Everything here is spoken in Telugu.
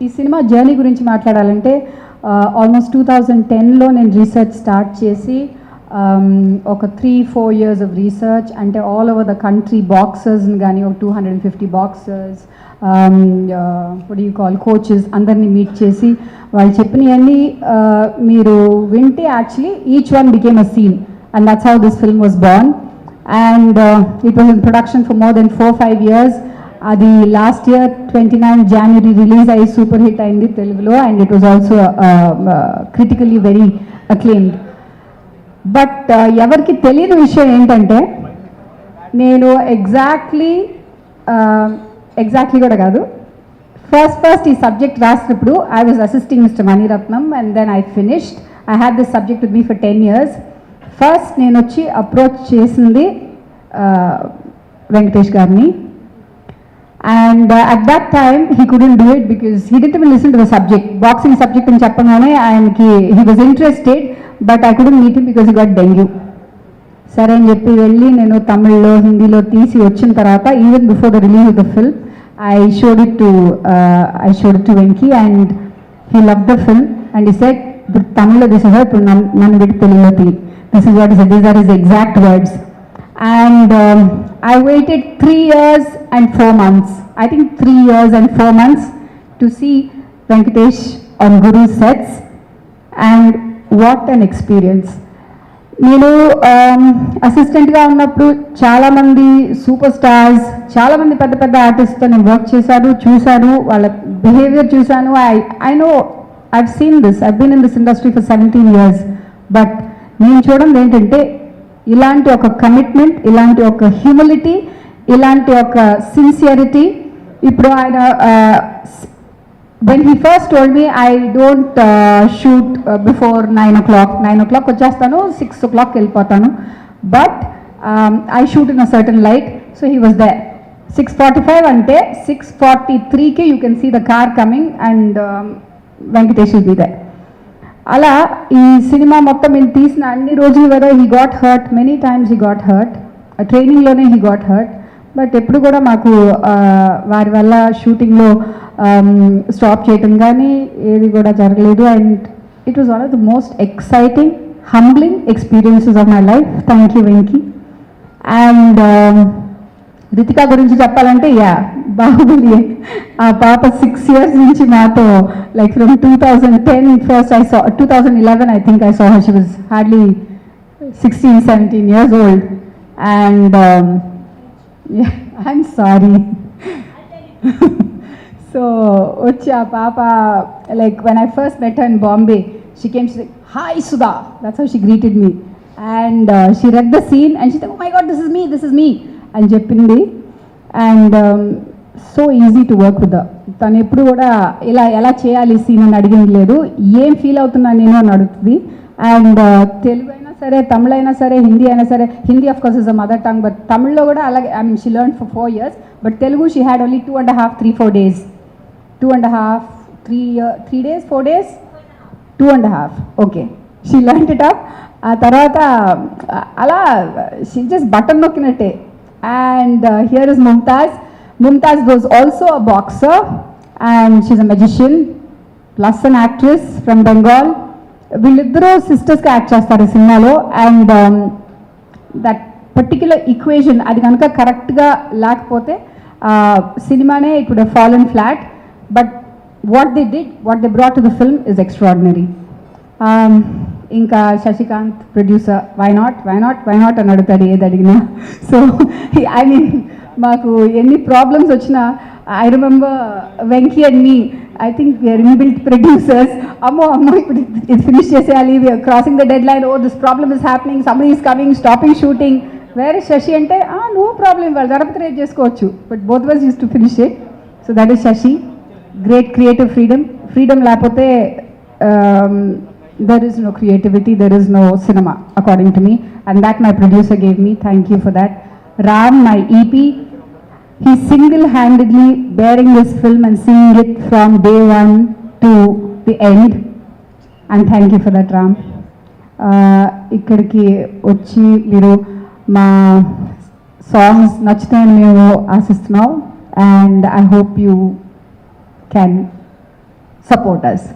ఈ సినిమా జర్నీ గురించి మాట్లాడాలంటే ఆల్మోస్ట్ 2010లో నేను రీసెర్చ్ స్టార్ట్ చేసి ఒక 3-4 years ఆఫ్ రీసెర్చ్ అంటే ఆల్ ఓవర్ ద కంట్రీ బాక్సర్స్ని కానీ ఒక 250 boxers what you call coaches అందరినీ మీట్ చేసి వాళ్ళు చెప్పినవన్నీ మీరు వింటే actually each one became a scene and that's how this film was born and it was in production for more than 4-5 years. అది లాస్ట్ ఇయర్ 29 January రిలీజ్ అయ్యి సూపర్ హిట్ అయింది తెలుగులో and it was also critically very acclaimed. But ఎవరికి తెలియని విషయం ఏంటంటే నేను ఎగ్జాక్ట్లీ కూడా కాదు ఫస్ట్ ఈ సబ్జెక్ట్ రాసినప్పుడు I was assisting Mister Maniratnam and then I finished. I had this subject with me for 10 years. First నేను వచ్చి అప్రోచ్ చేసింది వెంకటేష్ గారిని. And at that time he couldn't do it because he didn't even listen to the subject. Boxing subject అని చెప్పగానే ఆయనకి he was interested but I couldn't meet him because he got dengue. సరే అని చెప్పి వెళ్ళి నేను తమిళ్లో హిందీలో తీసి వచ్చిన తర్వాత even before the release of the film I showed it to Venki and he loved the film and he said తమిళ్లో this is ఇప్పుడు నన్ను పెట్టి తెలుగులో తీ. This is what he said. These are his exact words. And I waited 3 years and 4 months. I think 3 years and 4 months to see Venkatesh on Guru's sets. And what an experience. నేను అసిస్టెంట్గా ఉన్నప్పుడు చాలామంది సూపర్ స్టార్స్ చాలామంది పెద్ద పెద్ద ఆర్టిస్ట్తో నేను వర్క్ చూశాను వాళ్ళ బిహేవియర్ చూశాను. I know I've seen this. I've been in this industry for 17 years. But నేను చూడడం ఏంటంటే ఇలాంటి ఒక కమిట్మెంట్, ఇలాంటి ఒక హ్యూమిలిటీ, ఇలాంటి ఒక సిన్సియరిటీ. ఇప్పుడు ఆయన when he first told me I don't shoot before 9 o'clock. 9 o'clock వచ్చేస్తాను, 6 o'clock వెళ్ళిపోతాను. But I shoot in a certain light. So he was there. 6:45 అంటే 6:43కి you can see the car coming and Venkatesh will be there. అలా ఈ సినిమా మొత్తం నేను తీసిన అన్ని రోజులు కదా he got hurt many times. He got hurt ట్రైనింగ్లోనే హీ గాట్ హర్ట్. బట్ ఎప్పుడు కూడా మాకు వారి వల్ల షూటింగ్లో స్టాప్ చేయటం కానీ ఏది కూడా జరగలేదు. And it was one of the most exciting humbling experiences of my life. Thank you Venky. And Ritika గురించి చెప్పాలంటే బాహుబలి. ఆ పాప 6 years నుంచి మాతో like from 2010 first I saw 2011 I think I saw her. She was hardly 16-17 years old and I'm sorry. So వచ్చి ఆ పాప like when I first met her in Bombay she came, she said hi Sudha. That's how she greeted me and she read the scene and she said oh my god this is me అని చెప్పింది. And so easy to work with. తను ఎప్పుడు కూడా ఎలా చేయాలి సీన్ అని అడిగింది లేదు. ఏం ఫీల్ అవుతున్నా నేను అని అడుగుతుంది. అండ్ తెలుగు అయినా సరే, తమిళ అయినా సరే, హిందీ అయినా సరే. Hindi of course is a mother tongue but తమిళ్లో కూడా అలాగే. I mean she learn for 4 years but Telugu she had only 2.5-3-4 days. 2.5-3 days 4 days 2.5 okay she learned it up. ఆ తర్వాత అలా షీ జస్ట్ బటన్ నొక్కినట్టే. And here is Mumtaz. Mumtaz was also a boxer and she's a magician plus an actress from Bengal. వీళ్ళిద్దరూ సిస్టర్స్గా యాక్ట్ చేస్తారు ఈ సినిమాలో. అండ్ దట్ పర్టిక్యులర్ ఈక్వేషన్ అది కనుక కరెక్ట్గా లేకపోతే సినిమానే it would have fallen flat. But what they did, what they brought to the film is extraordinary. ఇంకా శశికాంత్ ప్రొడ్యూసర్ వై నాట్ అని అడుగుతాడు ఏది అడిగినా. సో ఐ మీన్ మాకు ఎన్ని ప్రాబ్లమ్స్ వచ్చినా I remember Venky and me I think we're inbuilt producers. అమ్మో ఇప్పుడు ఇది ఫినిష్ చేసేయాలి, we're crossing the deadline, oh this problem is happening, somebody is coming, stopping shooting. వేరే శశి అంటే నో ప్రాబ్లం, వాళ్ళు జరపతి రేట్ చేసుకోవచ్చు. But both was use to finish it. So that is Sashi. Great creative freedom లేకపోతే there is no creativity, there is no cinema according to me, and that my producer gave me. Thank you for that. Ram, my EP, he single-handedly bearing this film and seeing it from day one to the end, and thank you for that Ram. ఇక్కడికి వచ్చి మీరు మా సాంగ్స్ నచ్చుతాయని మేము ఆశిస్తున్నాం and I hope you can support us.